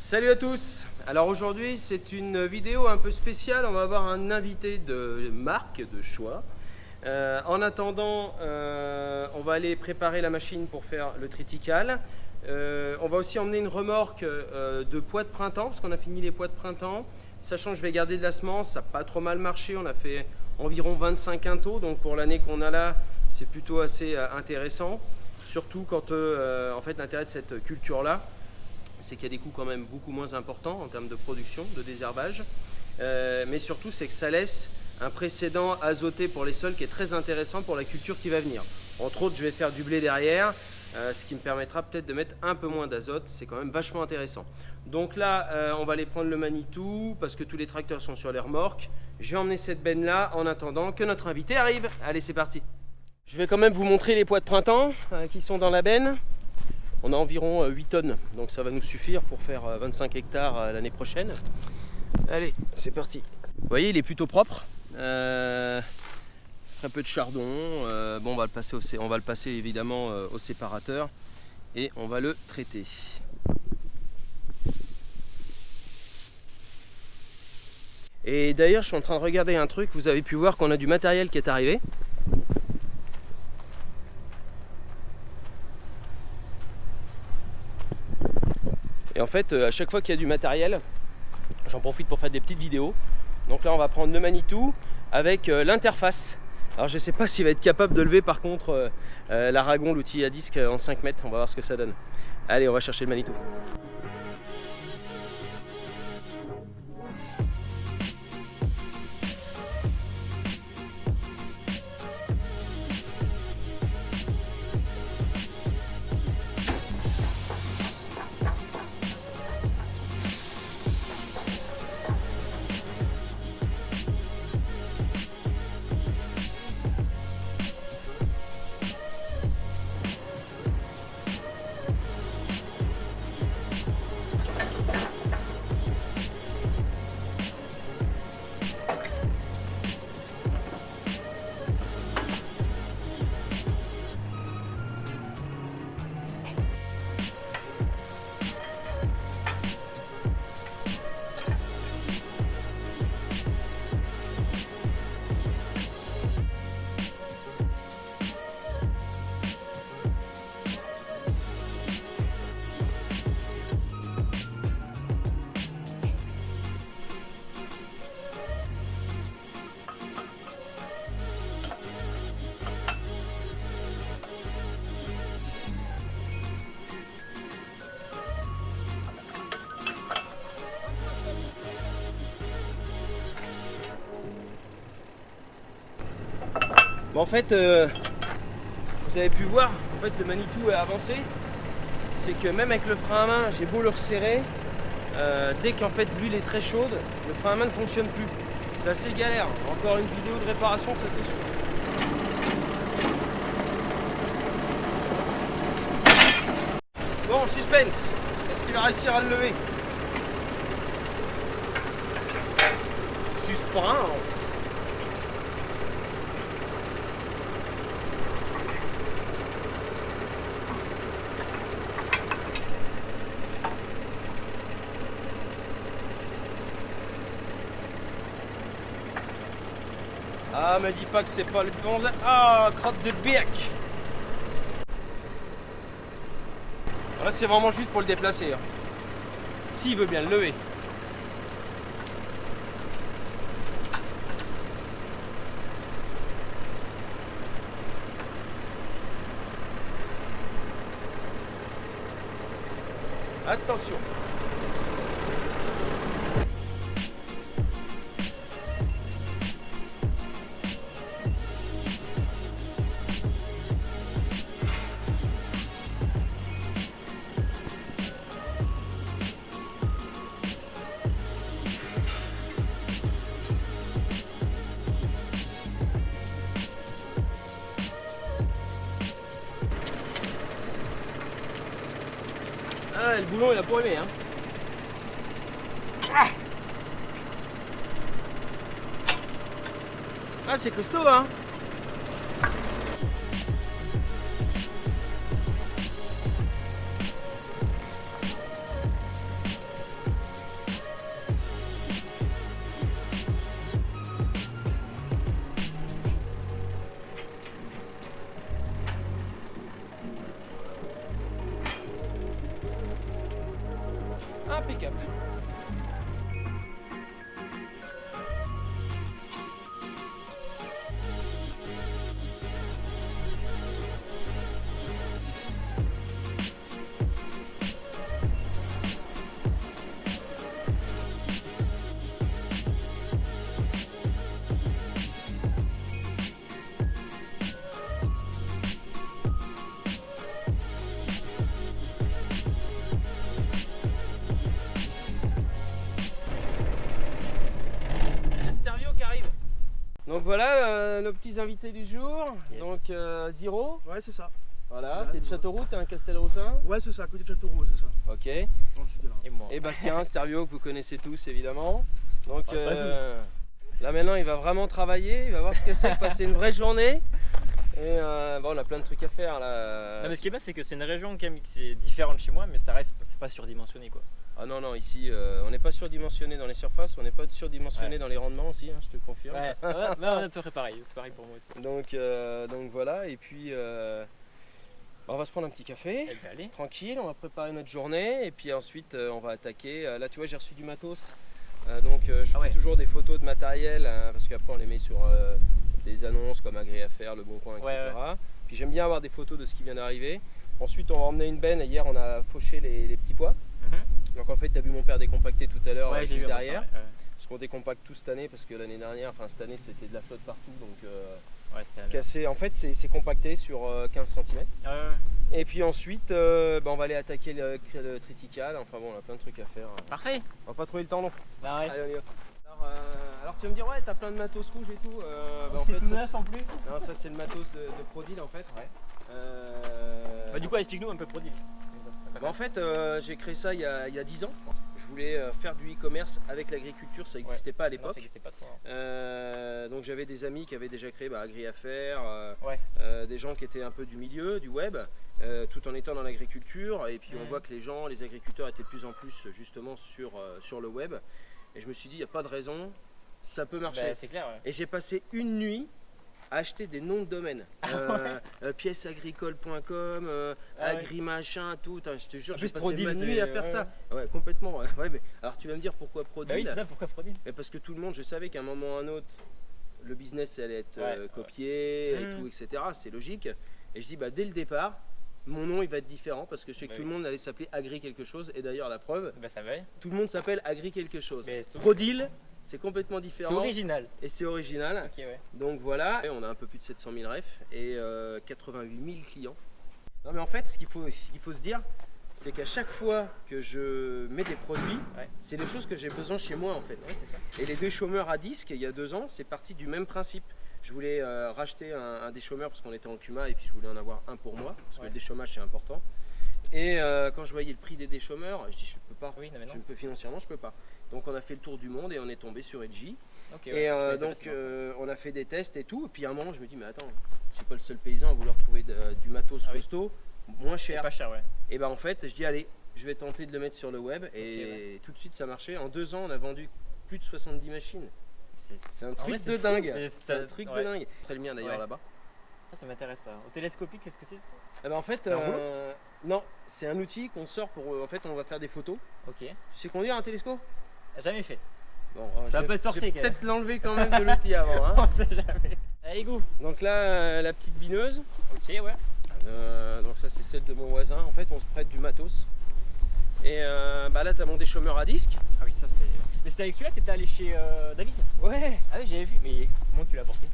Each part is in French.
Salut à tous. Alors aujourd'hui c'est une vidéo un peu spéciale, on va avoir un invité de marque, de choix. En attendant, on va aller préparer la machine pour faire le triticale. On va aussi emmener une remorque de pois de printemps, parce qu'on a fini les pois de printemps. Sachant que je vais garder de la semence, ça n'a pas trop mal marché, on a fait environ 25 quintaux, donc pour l'année qu'on a là, c'est plutôt assez intéressant. Surtout quand en fait l'intérêt de cette culture-là, c'est qu'il y a des coûts quand même beaucoup moins importants en termes de production, de désherbage. Mais surtout, c'est que ça laisse un précédent azoté pour les sols qui est très intéressant pour la culture qui va venir. Entre autres, je vais faire du blé derrière, ce qui me permettra peut-être de mettre un peu moins d'azote. C'est quand même vachement intéressant. Donc là, on va aller prendre le Manitou parce que tous les tracteurs sont sur les remorques. Je vais emmener cette benne-là en attendant que notre invité arrive. Allez, c'est parti. Je vais quand même vous montrer les pois de printemps qui sont dans la benne. On a environ 8 tonnes, donc ça va nous suffire pour faire 25 hectares l'année prochaine. Allez, c'est parti. Vous voyez, il est plutôt propre. Très peu de chardon. Bon, on va le passer évidemment au séparateur et on va le traiter. Et d'ailleurs, je suis en train de regarder un truc. Vous avez pu voir qu'on a du matériel qui est arrivé. Et en fait, à chaque fois qu'il y a du matériel, j'en profite pour faire des petites vidéos. Donc là, on va prendre le Manitou avec l'interface. Alors je ne sais pas s'il va être capable de lever par contre l'Aragon, l'outil à disque en 5 mètres. On va voir ce que ça donne. Allez, on va chercher le Manitou. Bon, en fait, vous avez pu voir, en fait, le Manitou est avancé. C'est que même avec le frein à main, j'ai beau le resserrer, dès qu'en fait l'huile est très chaude, le frein à main ne fonctionne plus. C'est assez galère. Encore une vidéo de réparation, ça c'est sûr. Bon, suspense. Est-ce qu'il va réussir à le lever? Suspense. Ah, me dis pas que c'est pas le bon... Ah, crotte de bec. Là, c'est vraiment juste pour le déplacer. Hein. S'il veut bien le lever. Attention. Ah, le boulon il a pas aimé hein. Ah, c'est costaud hein. câble. Donc voilà nos petits invités du jour. Yes. Donc Ziro. Ouais, c'est ça. Voilà, t'es de Châteauroux, t'es un Castelroussin. Ouais, c'est ça, à côté de Châteauroux, c'est ça. Ok. Dans le sud de là. Et moi. Et Bastien Stervio, que vous connaissez tous évidemment. Donc là maintenant il va vraiment travailler, il va voir ce que c'est de passer une vraie journée. Et bon, on a plein de trucs à faire là. Non, mais ce qui est bien, c'est que c'est une région qui est différente de chez moi, mais ça reste, c'est pas surdimensionné quoi. Ah non, non, ici on n'est pas surdimensionné dans les surfaces, on n'est pas surdimensionné dans les rendements aussi, hein, je te confirme. Ouais, on est à peu près pareil, c'est pareil pour moi aussi. Donc voilà, et puis on va se prendre un petit café, ben, allez. Tranquille, on va préparer notre journée, et puis ensuite on va attaquer. Là tu vois, j'ai reçu du matos, donc je fais toujours des photos de matériel, parce qu'après on les met sur des annonces comme Agré à faire, Le Bon Coin, etc. Ouais. Puis j'aime bien avoir des photos de ce qui vient d'arriver. Ensuite on va emmener une benne, et hier on a fauché les petits pois. Donc en fait tu as vu mon père décompacter tout à l'heure juste derrière. Ça, parce qu'on décompacte tout cette année, parce que l'année dernière, enfin cette année c'était de la flotte partout, donc cassé. En fait c'est compacté sur 15 cm. Et puis ensuite on va aller attaquer le triticale, enfin bon on a plein de trucs à faire. Parfait. On va pas trouver le temps non. Bah ouais. Allez, on y va. Alors tu vas me dire ouais t'as plein de matos rouges et tout. En fait, ça, en plus. Non, ça c'est le matos de Prodil en fait. Ouais. Du coup explique-nous un peu Prodil. En fait j'ai créé ça il y a 10 ans. Je voulais faire du e-commerce avec l'agriculture, ça n'existait pas à l'époque. Ça n'existait pas trop. Donc j'avais des amis qui avaient déjà créé Agri à faire, des gens qui étaient un peu du milieu, du web, tout en étant dans l'agriculture. Et puis on voit que les agriculteurs étaient de plus en plus justement sur le web. Et je me suis dit, il n'y a pas de raison, ça peut marcher. C'est clair, ouais. Et j'ai passé une nuit à acheter des noms de domaines. Piècesagricole.com, agri-machin, tout. Je te jure, j'ai passé ma nuit à faire ça. Ouais, complètement. Ouais, mais alors tu vas me dire pourquoi Prodil? Bah oui, c'est ça, pourquoi Prodil? Mais parce que tout le monde, je savais qu'à un moment ou à un autre, le business allait être copié et tout, etc. C'est logique. Et je dis, dès le départ, mon nom il va être différent parce que je sais que tout le monde allait s'appeler Agri quelque chose. Et d'ailleurs, la preuve, ça va. Tout le monde s'appelle Agri quelque chose. Prodil, c'est complètement différent. C'est original. Et c'est original. Okay, ouais. Donc voilà, et on a un peu plus de 700 000 refs et 88 000 clients. Non mais en fait, ce qu'il faut se dire, c'est qu'à chaque fois que je mets des produits, c'est des choses que j'ai besoin chez moi en fait. Oui, c'est ça. Et les déchômeurs à disque, il y a 2 ans, c'est parti du même principe. Je voulais racheter un déchômeur parce qu'on était en CUMA et puis je voulais en avoir un pour moi, parce que le déchômage c'est important. Et quand je voyais le prix des déchômeurs, je dis je peux pas, je ne peux financièrement, je peux pas. Donc on a fait le tour du monde et on est tombé sur Edgy. Et donc on a fait des tests et tout. Et puis à un moment je me dis mais attends, je suis pas le seul paysan à vouloir trouver du matos costaud, moins cher. Pas cher, ouais. Et en fait je dis allez, je vais tenter de le mettre sur le web et tout de suite ça marchait. En 2 ans on a vendu plus de 70 machines. C'est un truc de dingue. C'est un truc de dingue. Très le mien d'ailleurs là-bas. Ça m'intéresse ça. Au télescopique, qu'est-ce que c'est? En fait, non, c'est un outil qu'on sort pour. En fait, on va faire des photos. Ok. Tu sais conduire un télescope? Jamais fait. Bon, ça va pas être sorcier. Peut-être l'enlever quand même de l'outil avant. Hein. On sait jamais. Allez, go. Donc là, la petite bineuse. Ok, ouais. Donc ça, c'est celle de mon voisin. En fait, on se prête du matos. Et là, t'as mon déchômeur à disque. Ah oui, ça c'est. Mais c'était avec celui-là que t'étais allé chez David? Ouais. Ah oui, j'avais vu. Mais comment tu l'as porté?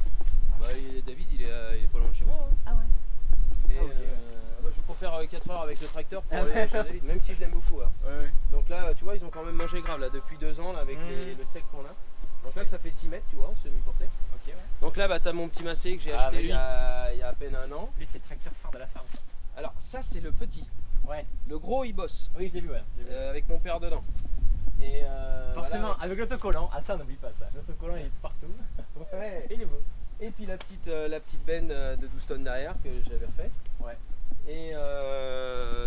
David, il est pas loin de chez moi. Hein. Ah ouais. Et je vais pour faire 4 heures avec le tracteur pour aller chez David, même si je l'aime beaucoup. Hein. Ouais. Donc là, tu vois, ils ont quand même mangé grave là depuis 2 ans là, avec le sec qu'on a. Donc là, ça fait 6 mètres, tu vois, semi-porté. Ok, ouais. Donc là, t'as mon petit Massé que j'ai acheté il y a à peine 1 an. Lui, c'est le tracteur phare de la ferme. Alors ça, c'est le petit. Ouais. Le gros, il bosse. Oui, je l'ai vu, ouais. Avec mon père dedans. Et forcément, voilà, avec l'autocollant. Ah ça, n'oublie pas ça. L'autocollant, il est partout. Ouais. Et il est beau. Et puis la petite benne de 12 tonnes derrière que j'avais refait. Ouais. Et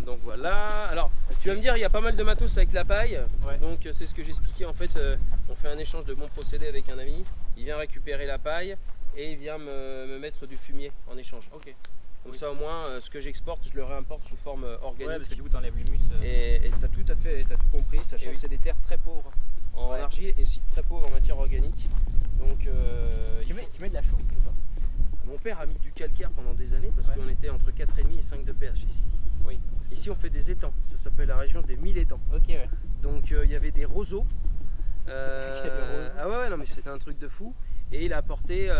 donc voilà. Alors tu vas me dire, il y a pas mal de matos avec la paille. Ouais. Donc c'est ce que j'expliquais. En fait, on fait un échange de bons procédés avec un ami. Il vient récupérer la paille et il vient me mettre du fumier en échange. Ok. Comme ça au moins ce que j'exporte je le réimporte sous forme organique. Ouais, parce que du coup t'enlèves l'humus. Et tu as tout à fait, t'as tout compris, sachant que c'est des terres très pauvres en argile et aussi très pauvres en matière organique. Donc Tu mets de la chaux ici ou pas? mon père a mis du calcaire pendant des années parce qu'on était entre 4,5 et 5 de pH ici. Oui. Ici on fait des étangs, ça s'appelle la région des 1000 étangs. Ok, ouais. Donc il y avait des roseaux. roseaux. Ah ouais, non mais c'était un truc de fou. Et il a apporté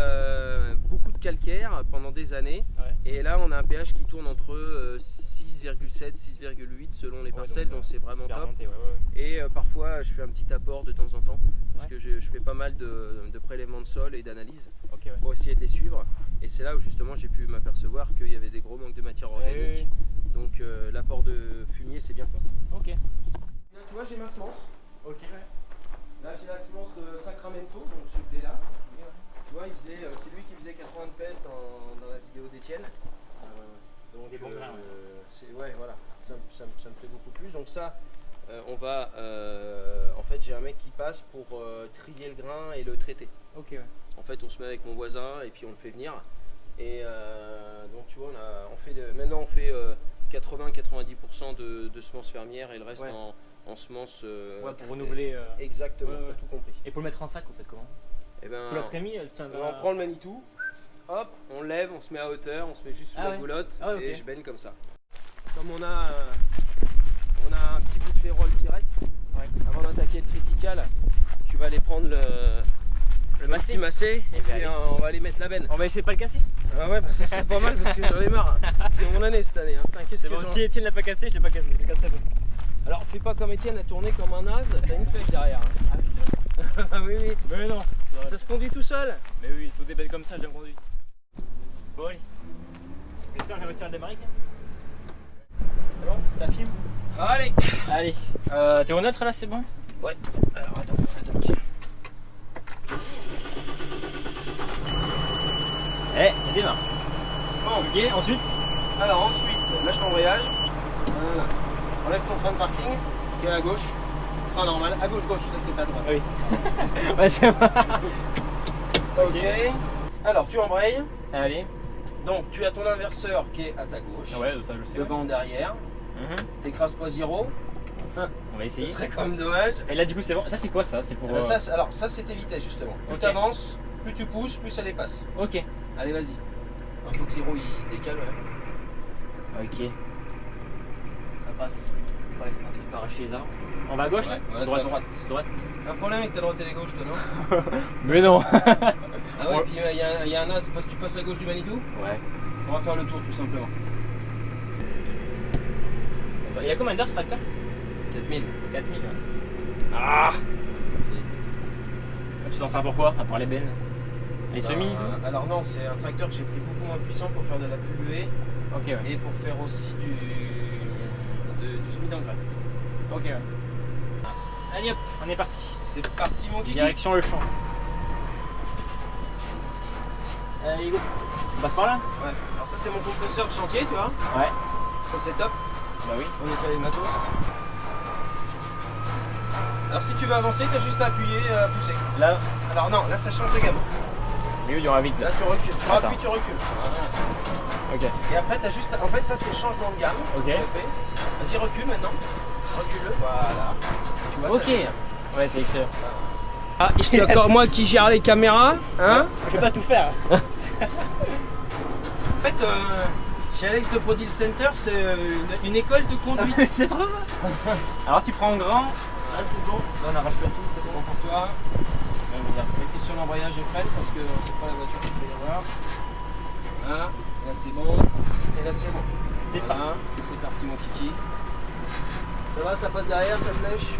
beaucoup de calcaire pendant des années. Ouais. Et là on a un pH qui tourne entre 6,7, 6,8 selon les parcelles, donc c'est vraiment top. Monté, ouais. Et parfois je fais un petit apport de temps en temps parce que je fais pas mal de prélèvements de sol et d'analyses Ok, ouais. pour essayer de les suivre. Et c'est là où justement j'ai pu m'apercevoir qu'il y avait des gros manques de matière organique. Donc l'apport de fumier c'est bien fort. Ok. Là, tu vois j'ai ma semence. Ok, ouais. Là j'ai la semence de Sacramento, donc celui-là. Tu vois c'est lui qui faisait 80 de pèse dans la vidéo d'Étienne. Donc des bons grains, ouais, voilà, ça me plaît beaucoup plus. Donc ça on va en fait j'ai un mec qui passe pour trier le grain et le traiter. Ok, ouais. En fait on se met avec mon voisin et puis on le fait venir. Et donc tu vois maintenant on fait 80-90% de semences fermières et le reste en semences pour renouveler. Exactement, ouais. t'as tout compris. Et pour le mettre en sac, vous faites comment? Et ben, Sous la trémie, on prend le Manitou, hop, on lève, on se met à hauteur, on se met juste sous la goulotte et je baigne comme ça. Comme on a un petit bout de férole qui reste, avant d'attaquer le triticale, tu vas aller prendre le massé et puis on va aller mettre la benne. On va essayer de pas le casser. Ah ouais, bah ça serait pas mal parce que j'en ai marre. C'est mon année cette année. Hein. C'est bon, si Étienne l'a pas cassé, je l'ai pas cassé. Je le casserai pas. Alors fais pas comme Étienne à tourner comme un naze, t'as une flèche derrière. Hein. Ah oui, c'est vrai. Ah oui, oui. Mais non. Ça se conduit tout seul. Mais oui, sous des bêtes comme ça, je le conduis. Bon, allez. J'espère que j'ai réussi à le démarrer. C'est bon, ça filme. Allez. Allez. T'es au neutre là, c'est bon? Ouais. Alors attends. Eh, il démarre. Bon. Ok, ensuite. Alors ensuite, lâche l'embrayage. Voilà. Enlève ton frein de parking qui est à gauche. Frein normal. À gauche, ça c'est à droite. Oui. Ouais, c'est bon. Ok. Alors tu embrayes. Allez. Donc tu as ton inverseur qui est à ta gauche. Ouais, ça je le sais. Devant, derrière. T'écrases pas zéro. On va essayer. Ce serait quand même dommage. Et là du coup c'est bon. Ça c'est quoi ça? C'est pour. Ça, c'est tes vitesses justement. Plus tu avances, plus tu pousses, plus ça dépasse. Ok. Allez vas-y. Il faut que zéro il se décale. Ouais. Ok. Ça passe. Ouais, on essaie de pas arracher les arbres. On va à gauche là? À droite. Droite. T'as un problème avec ta droite et la gauche toi non? Mais non. Ah ouais, puis il y a un as, parce que tu passes à gauche du Manitou? Ouais. On va faire le tour tout simplement. Il y a combien d'heures ce tracteur? 4000. 4000, ouais. Ah! Tu t'en sers pourquoi? À part les bennes? Les semis? Alors non, c'est un tracteur que j'ai pris beaucoup moins puissant pour faire de la pulvée. Ok, ouais. Et pour faire aussi du semis d'engrais. Ok, ouais. Allez hop, on est parti. C'est parti mon kiki. Direction le champ. Allez go. Tu passes par là? Ouais. Alors ça c'est mon compresseur de chantier, tu vois. Ouais. Ça c'est top. Bah oui. On nettoie les matos. Alors si tu veux avancer, tu as juste à appuyer, à pousser. Là. Alors non, là ça change de gamme. Mais oui, il y aura vite là. Là tu recules, tu appuies, tu recules. Ok. Et après tu as juste, en fait ça c'est le changement de gamme. Ok. Vas-y recule maintenant. Recule-le. Voilà. Tu vois, ok. Ouais, c'est écrit. Ah, c'est encore moi qui gère les caméras, hein? Je vais pas tout faire. En fait, chez Alex de Prodil Center, c'est une école de conduite. C'est trop ça. Alors tu prends en grand. Là c'est bon. Là on arrache pas tout, C'est bon pour toi. La question d'embrayage est prête parce que c'est pas la voiture qu'il peut y avoir. Voilà, là c'est bon. Et là c'est bon. C'est voilà. parti. C'est parti mon kiki. Ça va, ça passe derrière ta flèche?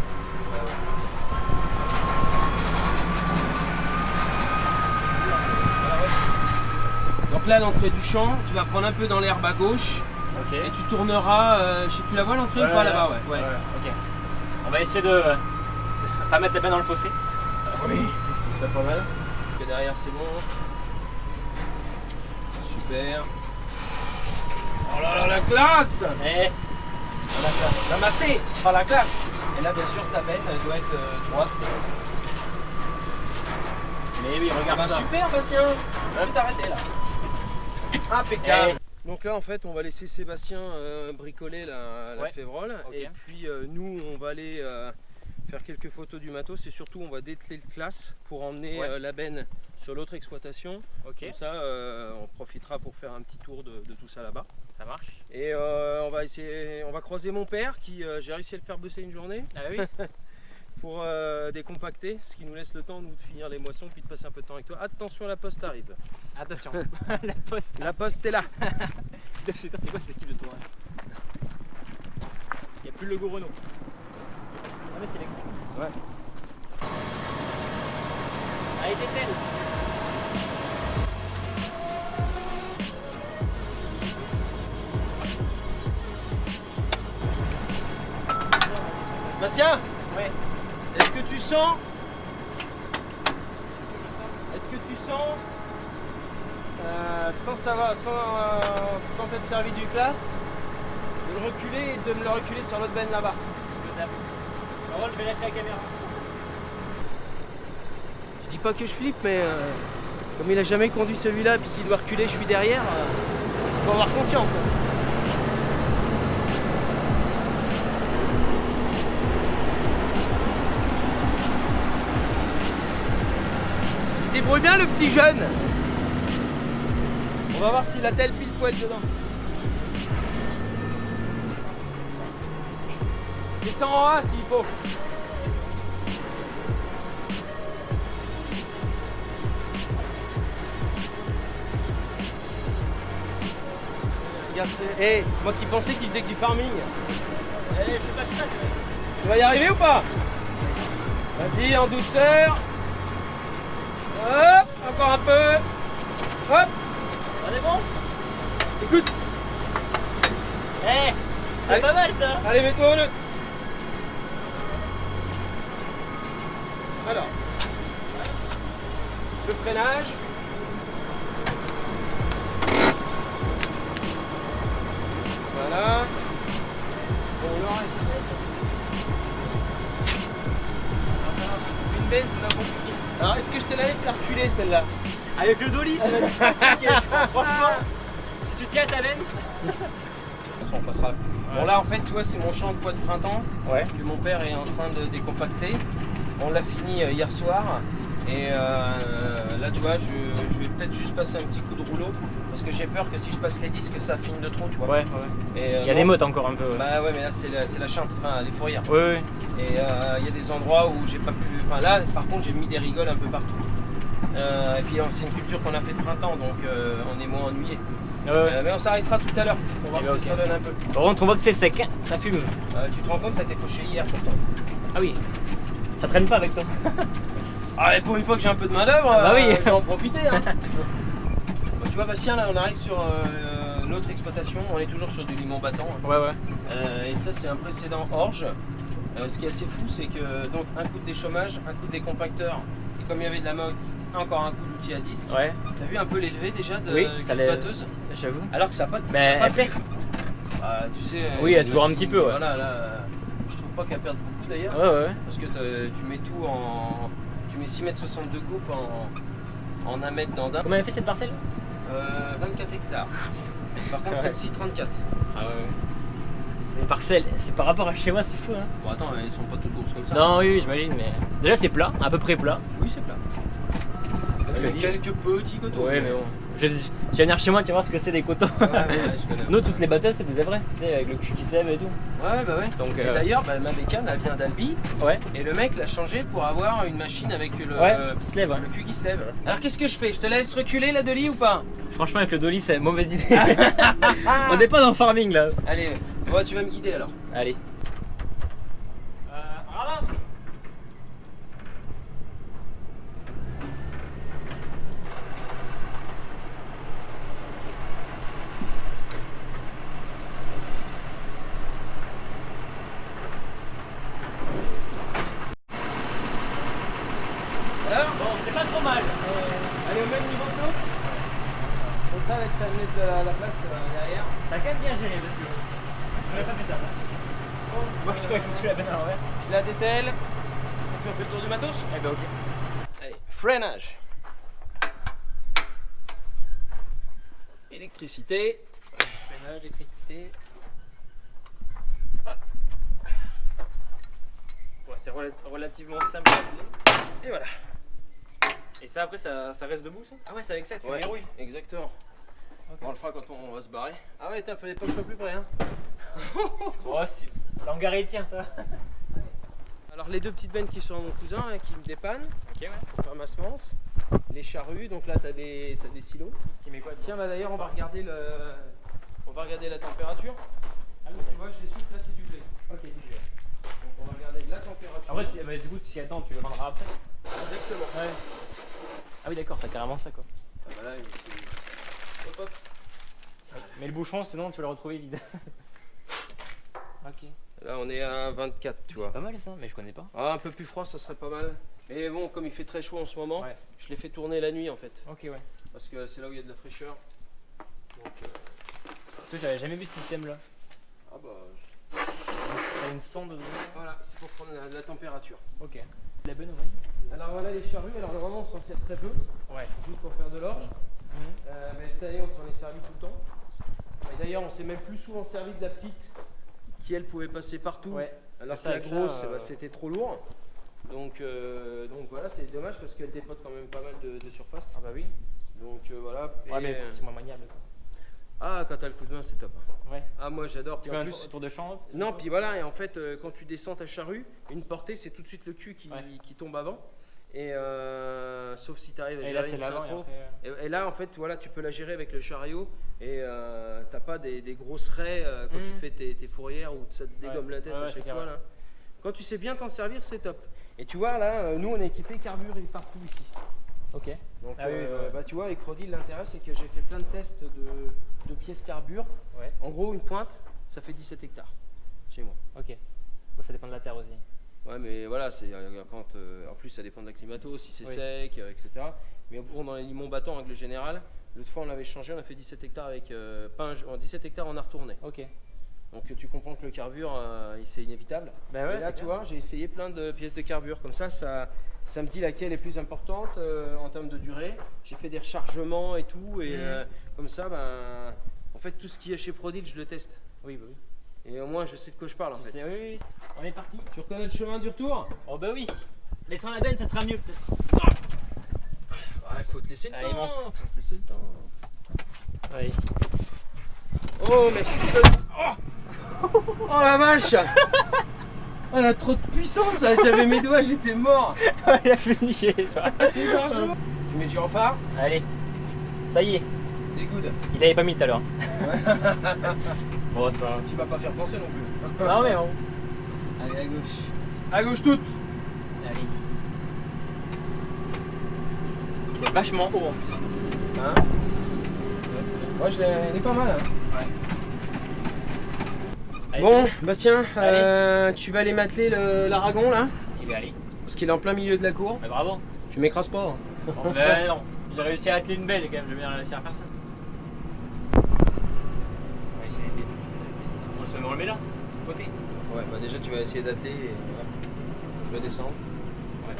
Donc là l'entrée du champ, tu vas prendre un peu dans l'herbe à gauche. Ok. Et tu tourneras, tu la vois l'entrée ou pas là-bas? Ouais. Ok. On va essayer de pas mettre la benne dans le fossé. Oui, ce serait pas mal. Et derrière c'est bon. Super. Oh là là, la classe! Et La classe. La massée, pas la classe. Et là bien sûr ta benne elle doit être droite. mais oui, regarde ça. Super Bastien, tu peux t'arrêter là. Impeccable. Donc là en fait on va laisser Sébastien bricoler la Ouais. févrole Ok. et puis nous on va aller faire quelques photos du matos et surtout on va dételer le classe pour emmener Ouais. la benne sur l'autre exploitation. Ok, Comme ça on profitera pour faire un petit tour de tout ça là-bas. ça marche. Et on va croiser mon père qui j'ai réussi à le faire bosser une journée Ah oui. pour décompacter, ce qui nous laisse le temps nous de finir les moissons puis de passer un peu de temps avec toi. Attention la poste arrive. Attention, la poste. La poste est là. Putain, c'est quoi cette équipe de tournage? Il n'y a plus le logo Renault. Ah mais c'est électrique. Ouais. Allez, dételle. Bastien, Ouais. est-ce que tu sens sans t'être servi du classe, de le reculer et de me le reculer sur l'autre benne là-bas? Alors je vais lâcher la caméra. Je dis pas que je flippe, mais comme il a jamais conduit celui-là et qu'il doit reculer, je suis derrière, faut avoir confiance. Il se débrouille bien le petit jeune. On va voir s'il a tel pile poil dedans. Descends en A s'il faut. Regarde, hey, moi qui pensais qu'il faisait que du farming. Allez, je fais pas de ça. Tu vas y arriver ou pas? Vas-y, en douceur. Hop, encore un peu. Hop, On est bon? écoute. Eh, c'est Allez. pas mal ça. Allez, mets-toi au nœud. Alors, le freinage. Voilà. Bon, on en reste. Une benne, c'est pas compliqué. Alors, est-ce que je te la laisse la reculer celle-là? Avec le dolly, ça va être compliqué, je crois. Franchement, si tu tiens à ta benne. De toute façon, on passera. Bon, là, en fait, tu vois, c'est mon champ de poids de printemps Ouais. que mon père est en train de décompacter. On l'a fini hier soir. Et là, tu vois, je vais peut-être juste passer un petit coup de rouleau. Parce que j'ai peur que si je passe les disques, ça filme de trop, tu vois. Ouais. Et, Il y a non. des mottes encore un peu. Ouais. Bah ouais, mais là, c'est la chinte, enfin, les fourrières. Oui. Et il y a des endroits où j'ai pas pu. Enfin, là, par contre, j'ai mis des rigoles un peu partout. Et puis, c'est une culture qu'on a fait de printemps, donc on est moins ennuyé. Mais on s'arrêtera tout à l'heure pour voir Eh ce ben, que ok. ça donne un peu. Par contre, on voit que c'est sec, hein. Ça fume. Tu te rends compte, ça a été fauché hier pourtant. Ah oui. Ça traîne pas avec toi. Ah, et pour une fois que j'ai un peu de main-d'œuvre, Bah oui. je vais en profiter. Hein. Bon, tu vois, Bastien, là, on arrive sur notre exploitation. On est toujours sur du limon battant. Hein. Ouais. Et ça, c'est un précédent orge. Ce qui est assez fou, c'est que donc un coup de déchômage, un coup de décompacteur, et comme il y avait de la moque, encore un coup d'outil à disque. Ouais. T'as vu un peu l'élevé déjà de Oui, ça la l'est- batteuse, J'avoue. alors que ça n'a pas de. Mais ça a pas elle perd. Bah, tu sais. Oui, il y a une toujours un machine, petit peu, ouais. Voilà, là, je trouve pas qu'elle perde beaucoup d'ailleurs. Ouais. Parce que tu mets tout en. Tu mets 6 m 62 coupes en 1 mètre d'andin. Combien elle fait cette parcelle? 24 hectares. Par contre, Ouais. celle-ci 34. Ah ouais. C'est parcelle, c'est par rapport à chez moi, c'est fou hein. Bon, attends, elles sont pas toutes grosses comme ça. Non, oui, j'imagine, mais déjà c'est plat, à peu près plat. Oui, c'est plat. je te Avec dis. quelques petits coteaux. Ouais, mais bon. Tu vas venir chez moi, tu vas voir ce que c'est des coteaux. Ouais, je connais. Nous, toutes les batteuses, c'est des Everest, tu sais, avec le cul qui se lève et tout. Ouais, bah ouais. Donc, Et d'ailleurs, bah, ma bécane, elle vient d'Albi. Ouais, Et le mec l'a changé pour avoir une machine avec le, qui se lève. Ouais. le cul qui se lève. Alors, qu'est-ce que je fais? Je te laisse reculer la Dolly ou pas? Franchement, avec le dolly, c'est une mauvaise idée. On n'est pas dans le farming là. Allez, ouais, tu vas me guider alors. Allez. Ralance. Alors, Bon, c'est pas trop mal. allez au même niveau que l'autre. Comme ça, laisse ça laisse de la place derrière. T'as quand même bien géré, parce que j'aurais pas fait ça. Moi, je crois que tu la benne à l'envers. Je la dételle. Et puis on fait le tour du matos. Eh ben, ok. Allez, freinage. Électricité. Là, j'ai pris quitté. Ouais, c'est relativement simple à appeler. Et voilà. Et ça, après, ça reste debout, ça? Ah ouais, c'est avec ça, tu verrouilles. Exactement. Okay. On le fera quand on va se barrer. Ah ouais, fallait pas que je sois plus près. Hein. Oh, l'hangar est tien, ça. Alors les deux petites bennes qui sont à mon cousin, hein, qui me dépannent Ok, ouais. pour faire ma semence. Les charrues, donc là t'as des silos. Tu mets quoi? Tiens, bah d'ailleurs on va regarder la température. Ah oui, Tu vois, je les souffle, là c'est du blé. ok, du blé. Donc on va regarder la température. Après, du coup, si attends, tu le vendras après. Exactement. Ouais. Ah oui, d'accord, t'as carrément ça, quoi. Ah bah là, c'est... Hop hop. Ouais. Mais le bouchon, sinon, tu vas le retrouver vide. Ok. Là on est à 24, tu vois. C'est pas mal ça, mais je connais pas. Ah, un peu plus froid, ça serait pas mal. Mais bon, comme il fait très chaud en ce moment, Ouais. je les fais tourner la nuit en fait. Ok, ouais. Parce que c'est là où il y a de la fraîcheur. Donc, Toi, j'avais jamais vu ce système-là. ah bah, T'as une sonde dedans. voilà, c'est pour prendre la température. Ok. La bonne, oui. Alors voilà les charrues, alors normalement on s'en sert très peu, Ouais. juste pour faire de l'orge. Mais cette année on s'en est servi tout le temps. Et d'ailleurs on s'est même plus souvent servi de la petite qui elle pouvait passer partout. Ouais. Alors que ça, la avec grosse ça, c'était trop lourd. Donc voilà, c'est dommage parce qu'elle dépote quand même pas mal de surface. Ah bah oui. Donc voilà. Ouais, Et, mais c'est moins maniable. Quoi. ah, quand t'as le coup de main c'est top. Ouais. Ah moi j'adore. Tu Puis fais en un plus, tour de champ. non, puis voilà, et en fait, quand tu descends ta charrue, une portée, c'est tout de suite le cul qui tombe avant. Et sauf si tu arrives à Et gérer là, c'est une l'avant. synchro. Et après, Et là, en fait, voilà, tu peux la gérer avec le chariot et t'as pas des grosses raies quand tu fais tes fourrières ou ça te dégomme la tête Ouais, à ouais, chaque c'est fois. clair. Là. Quand tu sais bien t'en servir, c'est top. Et tu vois, là, nous, on est équipé carbure et partout ici. Ok. Donc, Ah oui, ouais. bah, tu vois, avec Rodil, l'intérêt, c'est que j'ai fait plein de tests de pièces carbure. Ouais. En gros, une pointe, ça fait 17 hectares chez moi. Ok. Bon, ça dépend de la terre aussi. Ouais, mais voilà, c'est quand en plus ça dépend de la climato, si c'est Oui. sec, etc. Mais bon, dans les limons battants en règle générale, l'autre fois on l'avait changé, on a fait 17 hectares avec 17 hectares on a retourné. Ok. Donc tu comprends que le carbure, c'est inévitable. Bah ouais. Et là, c'est tu clair. vois, j'ai essayé plein de pièces de carbure comme ça me dit laquelle est plus importante en termes de durée. J'ai fait des rechargements et tout, et comme ça, ben, en fait, tout ce qui est chez Prodil, je le teste. Oui, bah oui. Et au moins, je sais de quoi je parle en Tu fait. sais, oui, oui. On est parti. Tu reconnais le chemin du retour? Oh bah oui. Laissons la benne, ça sera mieux peut-être. Il faut te laisser le Allez, temps. monte. Faut te laisser le temps. Oui. Oh, merci, c'est le... Oh la vache. Oh, elle a trop de puissance, là. J'avais mes doigts, j'étais mort. Il a fait niquer, toi. Tu mets gyrophare? Allez. Ça y est. C'est good. Il avait pas mis tout à l'heure. Bon, c'est pas grave. Tu vas pas faire penser non plus. Non, mais bon. Allez, à gauche. À gauche toute. Allez. C'est vachement haut en plus. Hein? Ouais, elle est pas mal. Hein. Allez, Bon, c'est Bastien, tu vas aller m'atteler l'aragon là? Il va aller. Parce qu'il est en plein milieu de la cour. Mais bravo. Tu m'écrases pas. Hein. Bon, ben non. J'ai réussi à atteler une belle quand même. J'ai bien réussi à faire ça. On va essayer d'atteler. On se le met là, de côté. Ouais, bah déjà tu vas essayer d'atteler et voilà. Je vais descendre. Ouais.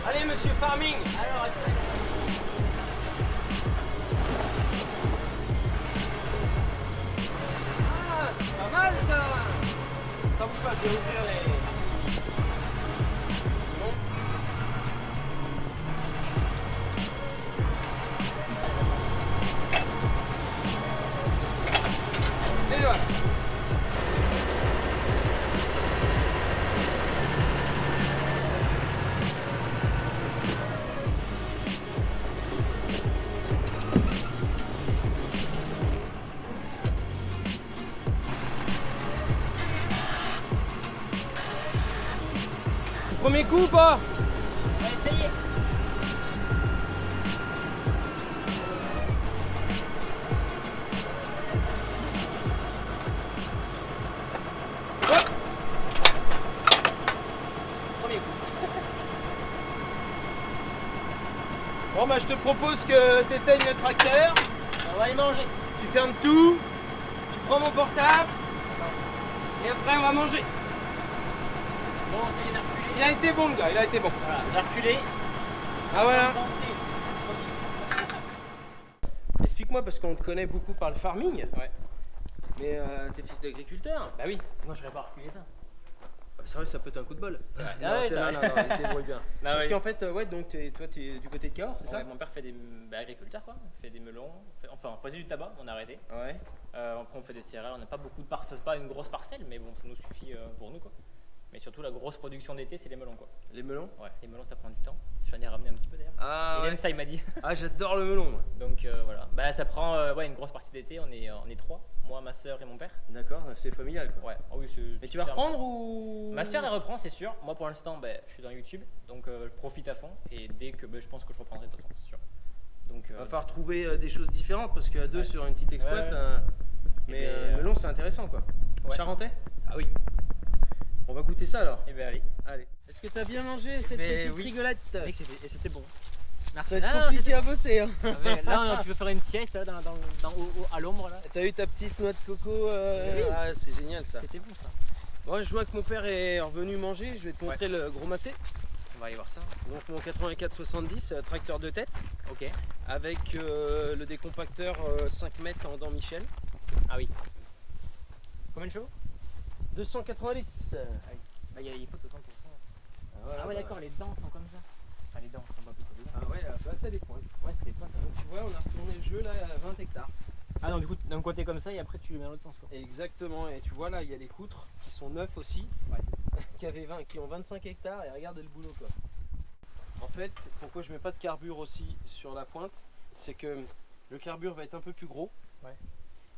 Allez, monsieur Farming! Alors, Ah, c'est pas mal ça! T'en bouge pas, je vais ouvrir les. Bon. Et voilà. Premier coup ou pas? on va essayer. Premier coup. Bon bah je te propose que tu éteignes le tracteur, On va aller manger. tu fermes tout, tu prends mon portable et après on va manger. Bon, c'est les reculé. Il a été bon le gars, il a été bon. Voilà, j'ai reculé. Ah voilà. Explique-moi parce qu'on te connaît beaucoup par le farming. Ouais. Mais t'es fils d'agriculteur? Bah oui, sinon je serais pas reculé ça. C'est vrai, ça peut être un coup de bol. C'est vrai. Non, Ah ouais, c'est c'est non, vrai. non, il se débrouille bien. Non, Parce oui. qu'en fait, ouais, donc toi, tu es du côté de Cahors, c'est ça? Ouais, mon père fait des agriculteurs quoi, on fait des melons, enfin on faisait du tabac, on a arrêté. Ouais. Après on fait des céréales, on n'a pas beaucoup de pas une grosse parcelle, mais bon ça nous suffit pour nous quoi. Mais surtout la grosse production d'été c'est les melons quoi. Les melons? Ouais, les melons ça prend du temps. J'en ai ramené un petit peu d'ailleurs. Ah Il ouais. aime ça il m'a dit. Ah, j'adore le melon, moi. Donc voilà, bah ça prend ouais, une grosse partie d'été, on est trois, moi, ma soeur et mon père. D'accord, c'est familial quoi. Ouais, ah oui c'est. Mais tu vas reprendre ou? Ma soeur elle reprend c'est sûr, moi pour l'instant bah, je suis dans YouTube, donc je profite à fond et dès que bah, je pense que je reprendrai de toute façon c'est sûr. Donc, Il va falloir trouver des choses différentes parce qu'à deux ouais. sur une petite exploit, Ouais, ouais. mais ben, melon c'est intéressant quoi. Ouais. Charentais? Ah oui, On va goûter ça alors. et ben allez. Allez. Est-ce que t'as bien mangé cette Mais petite oui. rigolette? Mec, c'était bon. Merci. Ça va être Ah, non, compliqué à bosser hein. là, tu peux faire une sieste là, à l'ombre là. T'as eu ta petite noix de coco Oui. Ah, c'est génial ça. C'était bon ça. Moi je vois que mon père est revenu manger, je vais te montrer le gros massé. On va aller voir ça. Donc mon 8470, tracteur de tête, Ok. avec le décompacteur 5 mètres en dents Michel. Ah oui. Combien de chevaux? 290. Bah il y a les photos pour ça. Voilà, Ah ouais bah. d'accord, les dents sont comme ça. Enfin les dents sont pas plutôt les dents. Ah ouais, bah ça des pointes. Ouais c'était pas ça. Donc tu vois, on a retourné le jeu là à 20 hectares. Ah non du coup d'un côté comme ça et après tu le mets dans l'autre sens quoi. Exactement, et tu vois là, il y a les poutres qui sont neufs aussi, Ouais. qui ont 25 hectares et regardez le boulot quoi. En fait, pourquoi je mets pas de carbure aussi sur la pointe, c'est que le carbure va être un peu plus gros. Ouais.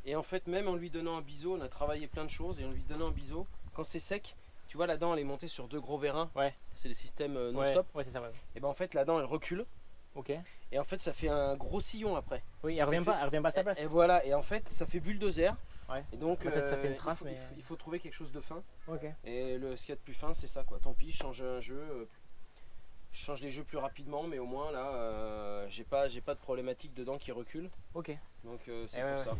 Et en fait, même en lui donnant un biseau, on a travaillé plein de choses, et en lui donnant un biseau, quand c'est sec, tu vois la dent elle est montée sur deux gros vérins, Ouais. c'est le système Ouais, non-stop, ouais c'est ça ouais. et ben en fait la dent elle recule, Ok. et en fait ça fait un gros sillon après. Oui, elle revient pas à sa place. Et voilà, et en fait ça fait bulldozer. Ouais. Et donc En fait, ça fait une trace, mais- il faut trouver quelque chose de fin. Ok. Et ce qu'il y a de plus fin, c'est ça quoi. Tant pis, change un jeu, je change les jeux plus rapidement, mais au moins là, j'ai pas de problématique dedans qui recule. Ok. Donc c'est Eh pour ouais, ça.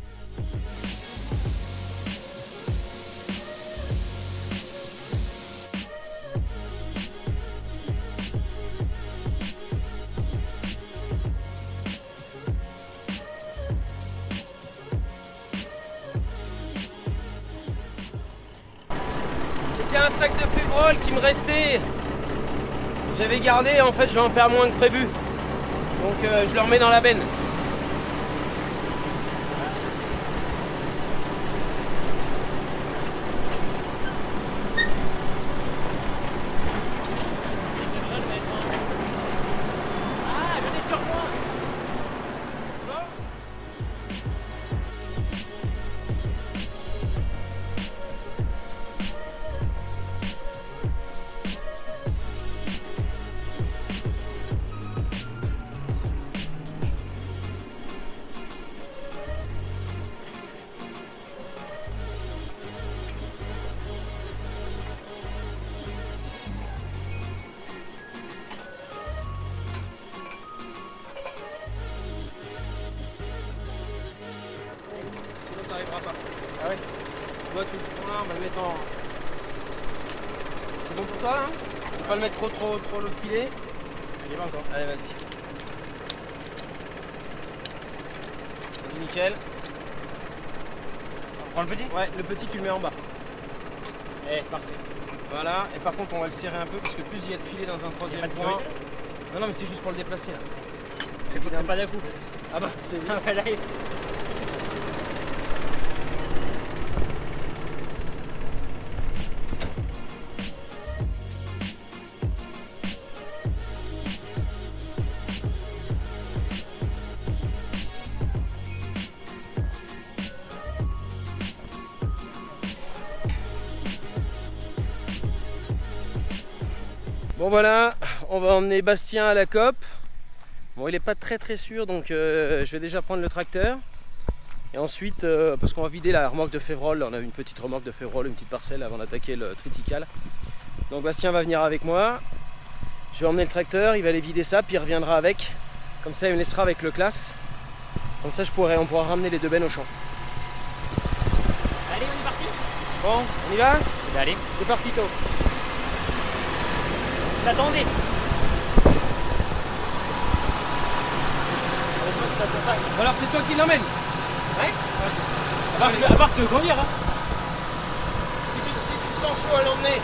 C'était un sac de févrole qui me restait. J'avais gardé, en fait je vais en faire moins que prévu. Donc je le remets dans la benne. Ah, venez sur moi. Sinon t'arriveras pas. Ah ouais. Toi tu le prends là, on va le mettre en. C'est bon pour toi là? Faut pas le mettre trop le filet. Il y va encore. Allez vas-y. Vas-y nickel. On prend le petit. Ouais, le petit tu le mets en bas. Eh parfait. Voilà, et par contre on va le serrer un peu parce que plus il y a de filet dans un troisième pas de point. sécurité Non mais c'est juste pour le déplacer là. Il faut pas d'un coup. Ah bah c'est bien. Ah ouais, là, il- Bon voilà, on va emmener Bastien à la COP. Bon il est pas très sûr donc je vais déjà prendre le tracteur. Et ensuite, parce qu'on va vider la remorque de Févrole, on a une petite remorque de Févrole, une petite parcelle avant d'attaquer le triticale. Donc Bastien va venir avec moi. Je vais emmener le tracteur, il va aller vider ça, puis il reviendra avec. Comme ça il me laissera avec le classe. Comme ça on pourra ramener les deux bennes au champ. Allez, on est parti. Bon, on y va? Eh ben, allez. C'est parti tôt. T'attendez. Alors c'est toi qui l'emmènes? Ouais. À part tu veux conduire, hein. Si tu te sens chaud à l'emmener.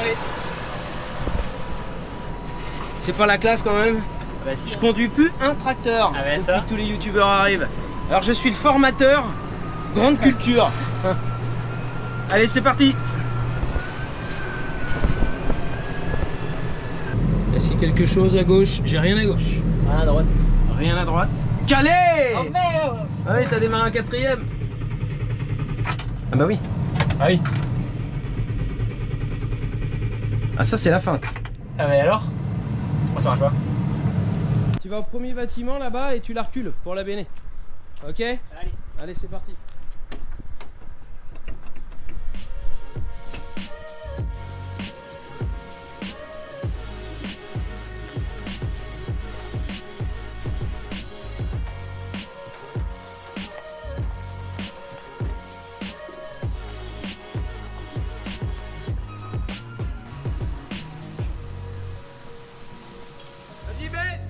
Allez. C'est pas la classe quand même. Bah, si, Je conduis plus un tracteur Ah bah, depuis ça. que tous les youtubeurs arrivent. Alors je suis le formateur, grande culture. Allez, c'est parti. Est-ce qu'il y a quelque chose à gauche? J'ai rien à gauche. Ah, à droite. Rien à droite. Calais! Oh merde! Ah oui, t'as démarré un 4ème. Ah bah oui. Ah oui. Ah ça c'est la feinte. Ah mais alors? Moi ça marche pas. Tu vas au premier bâtiment là-bas et tu la recules pour la béner. Ok? Allez. Allez, c'est parti. Vas-y, Ben!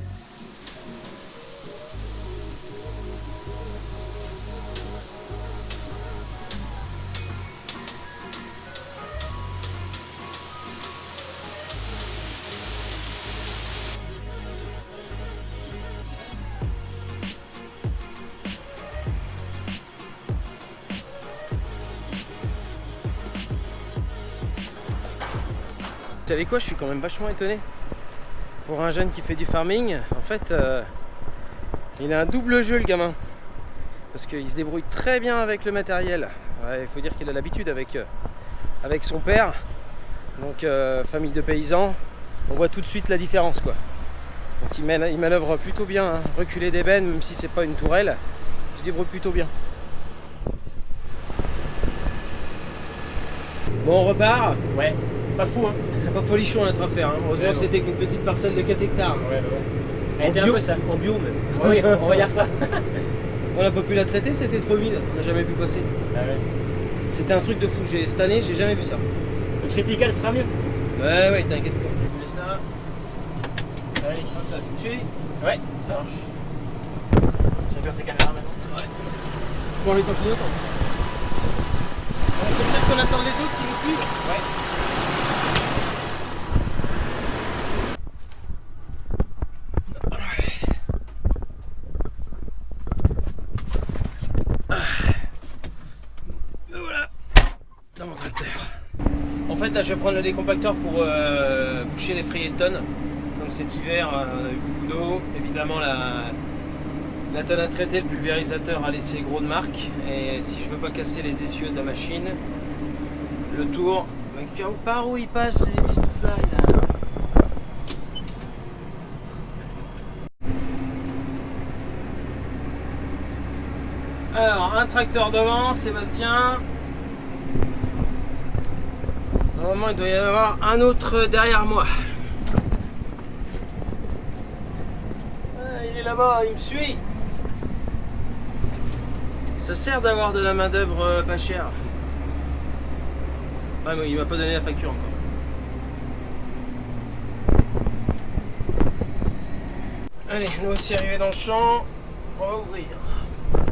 Vous savez quoi, je suis quand même vachement étonné. Pour un jeune qui fait du farming, en fait, il a un double jeu le gamin. Parce qu'il se débrouille très bien avec le matériel. Ouais, il faut dire qu'il a l'habitude avec son père. Donc famille de paysans, on voit tout de suite la différence quoi. Donc il manœuvre plutôt bien, hein. Reculer d'ébène, même si c'est pas une tourelle, il se débrouille plutôt bien. Bon, on repart. Ouais. Pas fou, hein. C'est pas folichon notre affaire, hein. Heureusement Ouais, que bon. c'était qu'une petite parcelle de 4 hectares. Ouais, bah ouais. Elle En était un bio, peu ça. en bio même. Oui, on va dire ça. On n'a pas pu la traiter, c'était trop humide, on n'a jamais pu passer. Ah ouais. C'était un truc de fou, cette année j'ai jamais vu ça. Le critical sera mieux. Ouais, ouais, t'inquiète pas. Je laisse là. Allez. Hop là, tu me suis? Ouais. Ça marche. J'ai bien ses caméras maintenant. Ouais. Bon, les temps qui attendent. Peut-être qu'on attend les autres qui nous suivent. Ouais. Voilà, dans mon tracteur. En fait, là, je vais prendre le décompacteur pour boucher les frayers de tonnes. Comme cet hiver, on a eu beaucoup d'eau. Évidemment, la tonne à traiter, le pulvérisateur a laissé gros de marque. Et si je veux pas casser les essieux de la machine, le tour, mais par où il passe les pistes fly là. Alors, un tracteur devant, Sébastien. Normalement, il doit y en avoir un autre derrière moi. Ah, il est là-bas, il me suit. Ça sert d'avoir de la main-d'œuvre pas chère. Ouais, mais il m'a pas donné la facture encore. Allez, nous aussi arrivés dans le champ. On va ouvrir. Hop,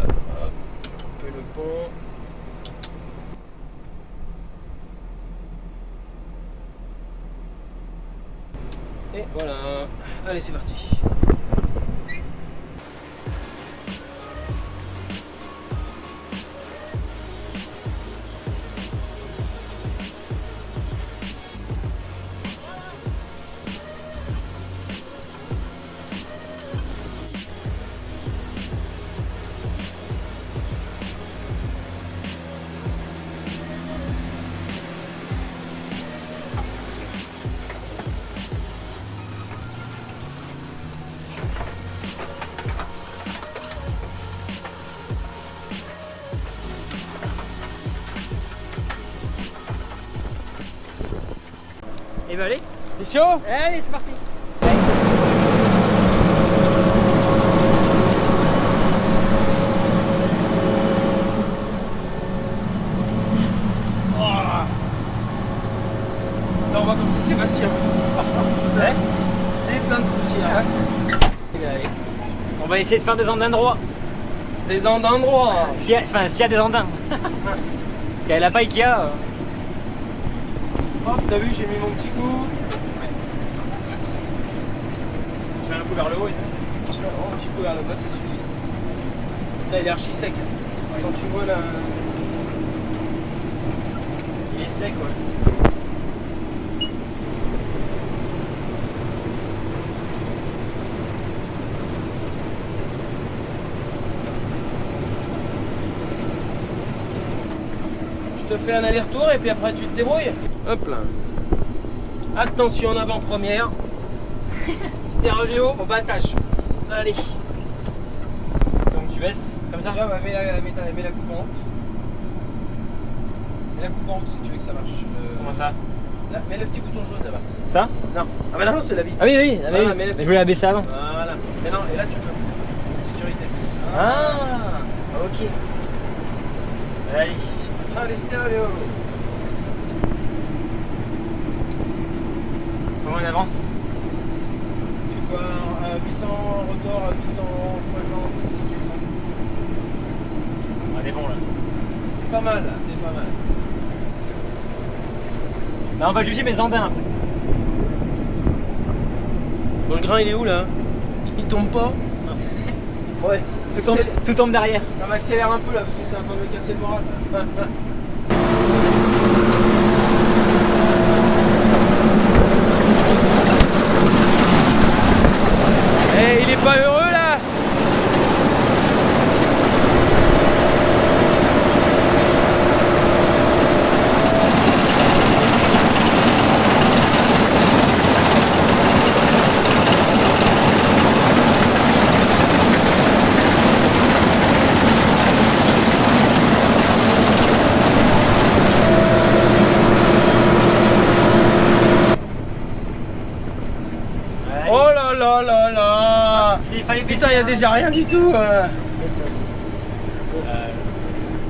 hop, hop. Un peu le pont. Et voilà. Allez, c'est parti. Et bah allez. T'es chaud? Allez, c'est parti. Là, on va passer Sébastien. Ouais. C'est plein de poussière. Et bah allez. On va essayer de faire des andains droits. Des andins droits. S'il y a des andins. Parce qu'elle a pas Ikea. Hop, t'as vu, j'ai mis mon petit coup. Je mets un coup vers le haut et tout. Un petit coup vers le bas, ça suffit. Là, il est archi sec. Quand tu vois là. Il est sec, ouais. Je te fais un aller-retour et puis après tu te débrouilles. Hop là. Attention en avant-première. Stéréo au battage. Allez. Donc tu baisses comme ça. Déjà, bah, mets la coupe en haut. Mets la coupe en haut si tu veux que ça marche. Comment ça? Là, mets le petit bouton jaune là-bas. Ça? Non. Ah bah non, c'est la vie. Ah oui, oui. Ah, Voilà, oui. mais- Mais je voulais la baisser avant. Voilà. Mais non, et là tu peux. Sécurité. Ah, ok. Allez. Allez, stéréo. Comment on avance? Tu pars à 800, retour à 850, 860. On est bon là. T'es pas mal là, t'es pas mal. Là, on va juger mes andins après. Bon, le grain il est où là? Il tombe pas? Ouais. Tout tombe derrière. On accélère un peu là parce que c'est en train de me casser le moral. Eh, il est pas heureux là? Oh là là là là! S'il fallait baisser. Putain, il y a déjà rien du tout.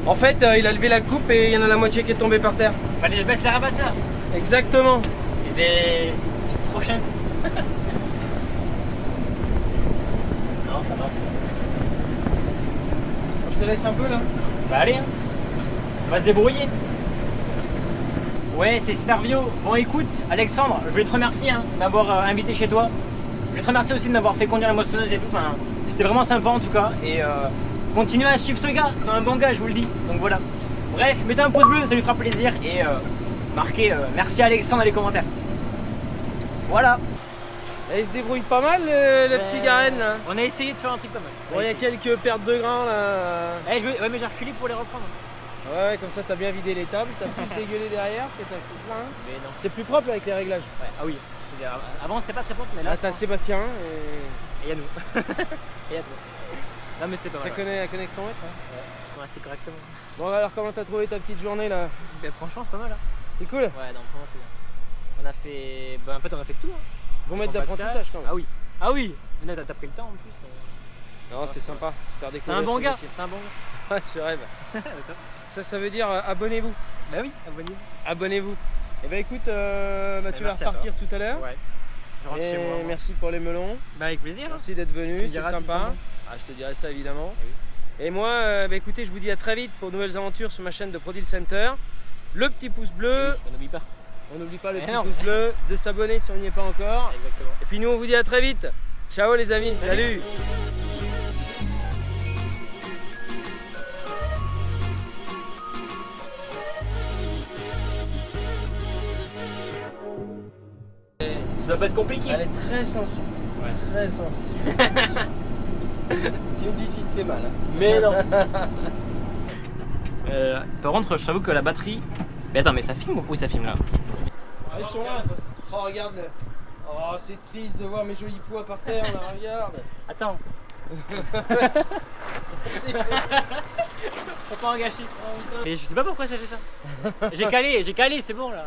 En fait, il a levé la coupe et il y en a la moitié qui est tombée par terre. Fallait que je baisse les rabatteurs. Exactement. Et des prochains coups. Non, ça va. Je te laisse un peu là. Bah allez, hein. On va se débrouiller. Ouais, c'est Starvio. Bon écoute, Alexandre, je voulais te remercier hein, de m'avoir invité chez toi. Je voulais te remercier aussi de m'avoir fait conduire la moissonneuse et tout. Enfin, c'était vraiment sympa en tout cas. Et continuez à suivre ce gars, c'est un bon gars, je vous le dis. Donc voilà. Bref, mettez un pouce bleu, ça lui fera plaisir. Et marquez merci Alexandre dans les commentaires. Voilà. Et il se débrouille pas mal le petit Garenne là. On a essayé de faire un truc pas mal. Bon, il y a quelques pertes de grains là. Ouais, mais j'ai reculé pour les reprendre. Ouais, comme ça t'as bien vidé les tables, t'as plus dégueulé derrière, que t'as tout plein. Mais non. C'est plus propre avec les réglages. Ouais, ah oui. Avant c'était pas très propre, mais là. Là t'as Sébastien Et à nous. Et à toi. Non mais c'était pas ça mal. connaît la connexion ouais. Ouais, c'est correctement. Bon alors comment t'as trouvé ta petite journée là? Mais franchement c'est pas mal. Hein. C'est cool? Ouais, non, franchement c'est bien. On a fait. Bah, en fait on a fait tout. Hein. Bon maître d'apprentissage quand même. Ah oui. Ah oui. Mais là t'as pris le temps en plus. Non c'est sympa. Faire C'est découvrir un bon ce gars. métier. C'est un bon gars. Ouais, je rêve. Ça veut dire abonnez-vous. Bah oui, abonnez-vous. Abonnez-vous. Et bah écoute, tu vas merci à repartir tout à l'heure. Ouais. Je rentre Et chez moi. merci pour les melons. Bah avec plaisir. Merci d'être Tu venu, me c'est diras s'ils sont sympa. bons. Ah, je te dirai ça évidemment. Ah oui. Et moi, bah écoutez, je vous dis à très vite pour de nouvelles aventures sur ma chaîne de Prodil Center. Le petit pouce bleu, Oui, on n'oublie pas. on n'oublie pas le Eh petit non. pouce bleu, de s'abonner si on n'y est pas encore. Exactement. Et puis nous, on vous dit à très vite. Ciao les amis, salut. Ça doit pas être compliqué. Elle est très sensible. Ouais. Très sensible. Tu me dis si te fait mal. Hein. Mais non. Par contre, je t'avoue que la batterie. Mais attends, mais ça filme ou oui, ça filme là? Ah, ils sont là. Oh, regarde. Oh, c'est triste de voir mes jolis pois par terre là, regarde. Attends. Faut pas en gâcher. Et je sais pas pourquoi ça fait ça. J'ai calé, c'est bon là.